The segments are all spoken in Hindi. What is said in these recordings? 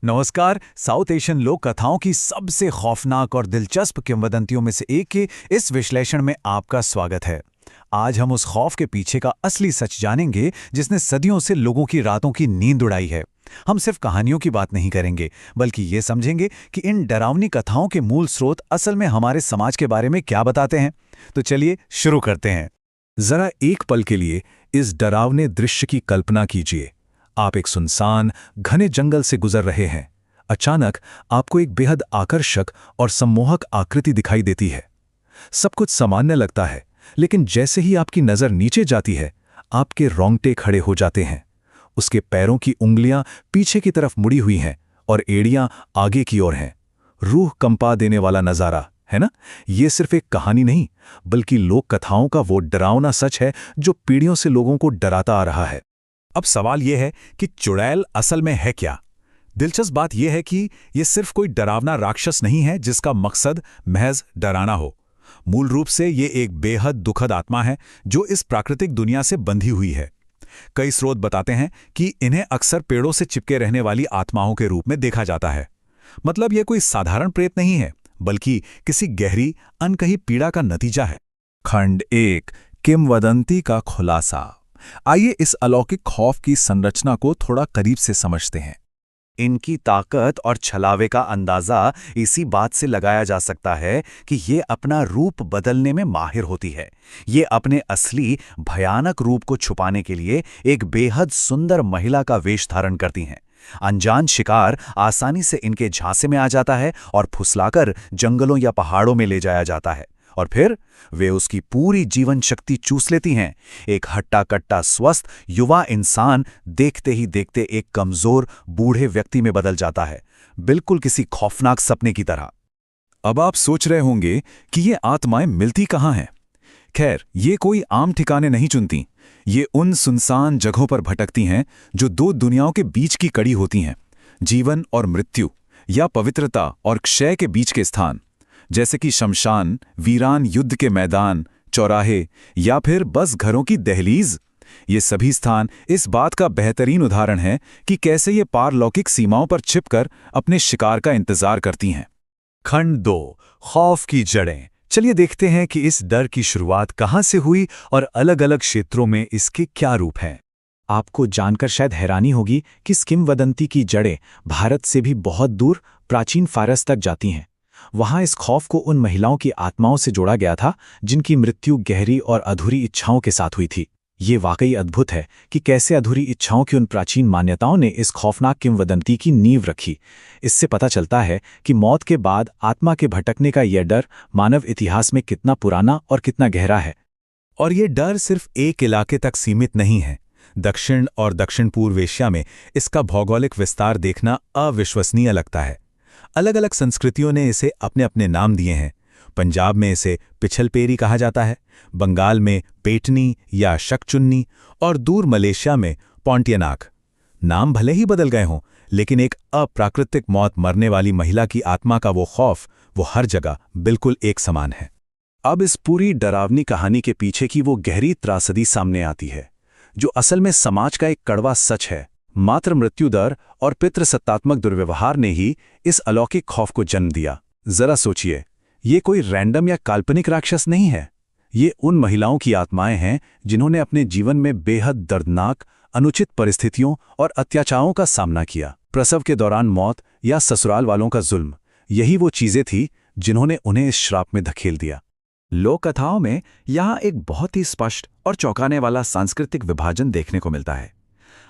नमस्कार। साउथ एशियन लोक कथाओं की सबसे खौफनाक और दिलचस्प किंवदंतियों में से एक के इस विश्लेषण में आपका स्वागत है। आज हम उस खौफ के पीछे का असली सच जानेंगे जिसने सदियों से लोगों की रातों की नींद उड़ाई है। हम सिर्फ कहानियों की बात नहीं करेंगे, बल्कि ये समझेंगे कि इन डरावनी कथाओं के मूल स्रोत असल में हमारे समाज के बारे में क्या बताते हैं। तो चलिए शुरू करते हैं। जरा एक पल के लिए इस डरावने दृश्य की कल्पना कीजिए। आप एक सुनसान घने जंगल से गुजर रहे हैं। अचानक आपको एक बेहद आकर्षक और सम्मोहक आकृति दिखाई देती है। सब कुछ सामान्य लगता है, लेकिन जैसे ही आपकी नजर नीचे जाती है, आपके रोंगटे खड़े हो जाते हैं। उसके पैरों की उंगलियां पीछे की तरफ मुड़ी हुई हैं और एड़ियां आगे की ओर हैं। रूह कंपा देने वाला नजारा है ना? ये सिर्फ एक कहानी नहीं, बल्कि लोक कथाओं का वो डरावना सच है जो पीढ़ियों से लोगों को डराता आ रहा है। अब सवाल यह है कि चुड़ैल असल में है क्या? दिलचस्प बात यह है कि यह सिर्फ कोई डरावना राक्षस नहीं है जिसका मकसद महज डराना हो। मूल रूप से यह एक बेहद दुखद आत्मा है जो इस प्राकृतिक दुनिया से बंधी हुई है। कई स्रोत बताते हैं कि इन्हें अक्सर पेड़ों से चिपके रहने वाली आत्माओं के रूप में देखा जाता है। मतलब यह कोई साधारण प्रेत नहीं है, बल्कि किसी गहरी अनकही पीड़ा का नतीजा है। खंड 1, किंवदंती का खुलासा। आइए इस अलौकिक खौफ की संरचना को थोड़ा करीब से समझते हैं। इनकी ताकत और छलावे का अंदाजा इसी बात से लगाया जा सकता है कि ये अपना रूप बदलने में माहिर होती है। ये अपने असली भयानक रूप को छुपाने के लिए एक बेहद सुंदर महिला का वेश धारण करती हैं। अनजान शिकार आसानी से इनके झांसे में आ जाता है और फुसलाकर जंगलों या पहाड़ों में ले जाया जाता है, और फिर वे उसकी पूरी जीवन शक्ति चूस लेती हैं। एक हट्टा कट्टा स्वस्थ युवा इंसान देखते ही देखते एक कमजोर बूढ़े व्यक्ति में बदल जाता है, बिल्कुल किसी खौफनाक सपने की तरह। अब आप सोच रहे होंगे कि ये आत्माएं मिलती कहाँ हैं? खैर, ये कोई आम ठिकाने नहीं चुनती। ये उन सुनसान जगहों पर भटकती हैं जो दो दुनियाओं के बीच की कड़ी होती हैं, जीवन और मृत्यु, या पवित्रता और क्षय के बीच के स्थान, जैसे कि शमशान, वीरान युद्ध के मैदान, चौराहे या फिर बस घरों की दहलीज। ये सभी स्थान इस बात का बेहतरीन उदाहरण हैं कि कैसे ये पारलौकिक सीमाओं पर छिपकर अपने शिकार का इंतजार करती हैं। खंड 2, खौफ की जड़ें। चलिए देखते हैं कि इस डर की शुरुआत कहाँ से हुई और अलग-अलग क्षेत्रों में इसके क्या रूप हैं। आपको जानकर शायद हैरानी होगी कि इस किंवदंती की जड़ें भारत से भी बहुत दूर प्राचीन फारस तक जाती हैं। वहां इस खौफ को उन महिलाओं की आत्माओं से जोड़ा गया था जिनकी मृत्यु गहरी और अधूरी इच्छाओं के साथ हुई थी। ये वाकई अद्भुत है कि कैसे अधूरी इच्छाओं की उन प्राचीन मान्यताओं ने इस खौफनाक किंवदंती की नींव रखी। इससे पता चलता है कि मौत के बाद आत्मा के भटकने का यह डर मानव इतिहास में कितना पुराना और कितना गहरा है। और ये डर सिर्फ एक इलाके तक सीमित नहीं है। दक्षिण और दक्षिण पूर्व एशिया में इसका भौगोलिक विस्तार देखना अविश्वसनीय लगता है। अलग अलग संस्कृतियों ने इसे अपने अपने नाम दिए हैं। पंजाब में इसे पिछलपेरी कहा जाता है, बंगाल में पेटनी या शकचुन्नी, और दूर मलेशिया में पोंटियानाक। नाम भले ही बदल गए हों, लेकिन एक अप्राकृतिक मौत मरने वाली महिला की आत्मा का वो खौफ, वो हर जगह बिल्कुल एक समान है। अब इस पूरी डरावनी कहानी के पीछे की वो गहरी त्रासदी सामने आती है, जो असल में समाज का एक कड़वा सच है। मात्र मृत्यु दर और पितृसत्तात्मक दुर्व्यवहार ने ही इस अलौकिक खौफ को जन्म दिया। जरा सोचिए, ये कोई रैंडम या काल्पनिक राक्षस नहीं है। ये उन महिलाओं की आत्माएं हैं जिन्होंने अपने जीवन में बेहद दर्दनाक, अनुचित परिस्थितियों और अत्याचारों का सामना किया। प्रसव के दौरान मौत या ससुराल वालों का जुल्म, यही वो चीजें थी जिन्होंने उन्हें इस श्राप में धकेल दिया। लोक कथाओं में यहाँ एक बहुत ही स्पष्ट और चौंकाने वाला सांस्कृतिक विभाजन देखने को मिलता है।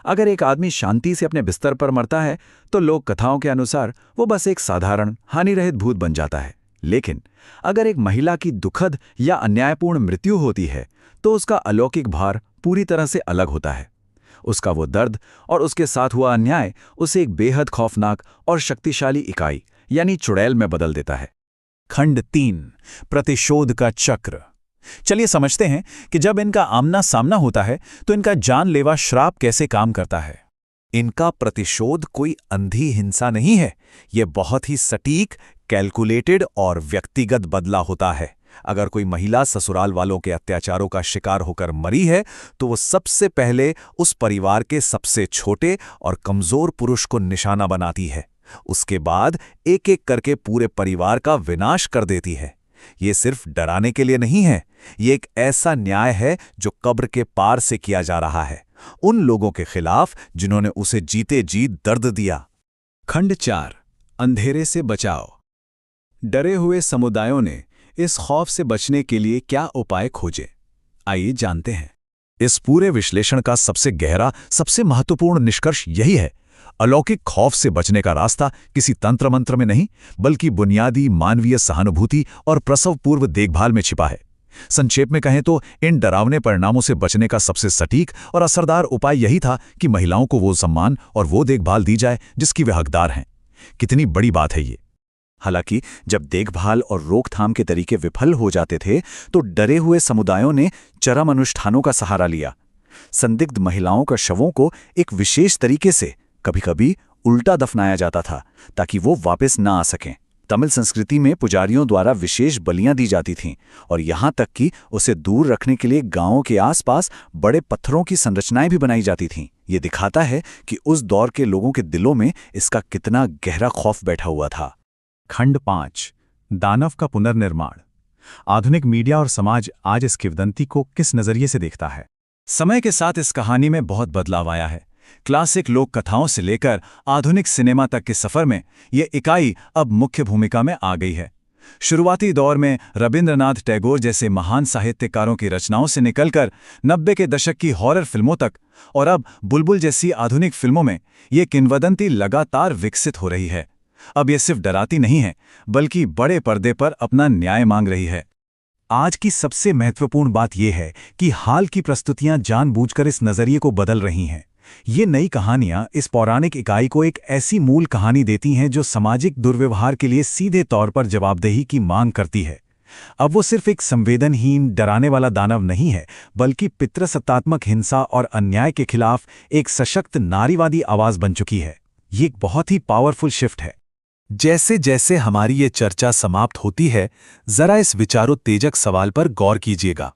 अगर एक आदमी शांति से अपने बिस्तर पर मरता है तो लोक कथाओं के अनुसार वो बस एक साधारण हानिरहित भूत बन जाता है। लेकिन अगर एक महिला की दुखद या अन्यायपूर्ण मृत्यु होती है तो उसका अलौकिक भार पूरी तरह से अलग होता है। उसका वो दर्द और उसके साथ हुआ अन्याय उसे एक बेहद खौफनाक और शक्तिशाली इकाई यानी चुड़ैल में बदल देता है। खंड 3, प्रतिशोध का चक्र। चलिए समझते हैं कि जब इनका आमना सामना होता है तो इनका जानलेवा श्राप कैसे काम करता है। इनका प्रतिशोध कोई अंधी हिंसा नहीं है, यह बहुत ही सटीक, कैलकुलेटेड और व्यक्तिगत बदला होता है। अगर कोई महिला ससुराल वालों के अत्याचारों का शिकार होकर मरी है तो वो सबसे पहले उस परिवार के सबसे छोटे और कमजोर पुरुष को निशाना बनाती है। उसके बाद एक एक करके पूरे परिवार का विनाश कर देती है। ये सिर्फ डराने के लिए नहीं है, ये एक ऐसा न्याय है जो कब्र के पार से किया जा रहा है, उन लोगों के खिलाफ जिन्होंने उसे जीते जी दर्द दिया। खंड 4 अंधेरे से बचाओ। डरे हुए समुदायों ने इस खौफ से बचने के लिए क्या उपाय खोजे, आइए जानते हैं। इस पूरे विश्लेषण का सबसे गहरा, सबसे महत्वपूर्ण निष्कर्ष यही है, अलौकिक खौफ से बचने का रास्ता किसी तंत्र मंत्र में नहीं, बल्कि बुनियादी मानवीय सहानुभूति और प्रसव पूर्व देखभाल में छिपा है। संक्षेप में कहें तो इन डरावने परिणामों से बचने का सबसे सटीक और असरदार उपाय यही था कि महिलाओं को वो सम्मान और वो देखभाल दी जाए जिसकी वे हकदार हैं। कितनी बड़ी बात है ये। हालांकि जब देखभाल और रोकथाम के तरीके विफल हो जाते थे तो डरे हुए समुदायों ने चरम अनुष्ठानों का सहारा लिया। संदिग्ध महिलाओं का शवों को एक विशेष तरीके से, कभी-कभी उल्टा दफनाया जाता था ताकि वो वापस ना आ सकें। तमिल संस्कृति में पुजारियों द्वारा विशेष बलियां दी जाती थीं और यहाँ तक कि उसे दूर रखने के लिए गांवों के आसपास बड़े पत्थरों की संरचनाएं भी बनाई जाती थीं। ये दिखाता है कि उस दौर के लोगों के दिलों में इसका कितना गहरा खौफ बैठा हुआ था। खंड 5 दानव का पुनर्निर्माण। आधुनिक मीडिया और समाज आज इस किंवदंती को किस नजरिए से देखता है? समय के साथ इस कहानी में बहुत बदलाव आया है। क्लासिक लोक कथाओं से लेकर आधुनिक सिनेमा तक के सफर में ये इकाई अब मुख्य भूमिका में आ गई है। शुरुआती दौर में रविंद्रनाथ टैगोर जैसे महान साहित्यकारों की रचनाओं से निकलकर 90 के दशक की हॉरर फिल्मों तक और अब बुलबुल जैसी आधुनिक फिल्मों में ये किंवदंती लगातार विकसित हो रही है। अब ये सिर्फ डराती नहीं है, बल्कि बड़े पर्दे पर अपना न्याय मांग रही है। आज की सबसे महत्वपूर्ण बात यह है कि हाल की प्रस्तुतियां जानबूझकर इस नजरिए को बदल रही हैं। ये नई कहानियां इस पौराणिक इकाई को एक ऐसी मूल कहानी देती हैं जो सामाजिक दुर्व्यवहार के लिए सीधे तौर पर जवाबदेही की मांग करती है। अब वो सिर्फ एक संवेदनहीन, डराने वाला दानव नहीं है, बल्कि पितृसत्तात्मक हिंसा और अन्याय के खिलाफ एक सशक्त नारीवादी आवाज बन चुकी है। ये एक बहुत ही पावरफुल शिफ्ट है। जैसे जैसे हमारी ये चर्चा समाप्त होती है, जरा इस विचारोत्तेजक सवाल पर गौर कीजिएगा।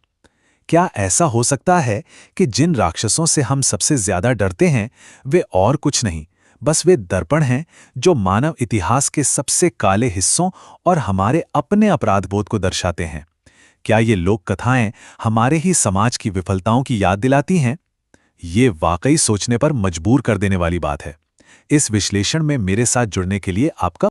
क्या ऐसा हो सकता है कि जिन राक्षसों से हम सबसे ज्यादा डरते हैं वे और कुछ नहीं, बस वे दर्पण हैं जो मानव इतिहास के सबसे काले हिस्सों और हमारे अपने अपराधबोध को दर्शाते हैं? क्या ये लोक कथाएं हमारे ही समाज की विफलताओं की याद दिलाती हैं? ये वाकई सोचने पर मजबूर कर देने वाली बात है। इस विश्लेषण में मेरे साथ जुड़ने के लिए आपका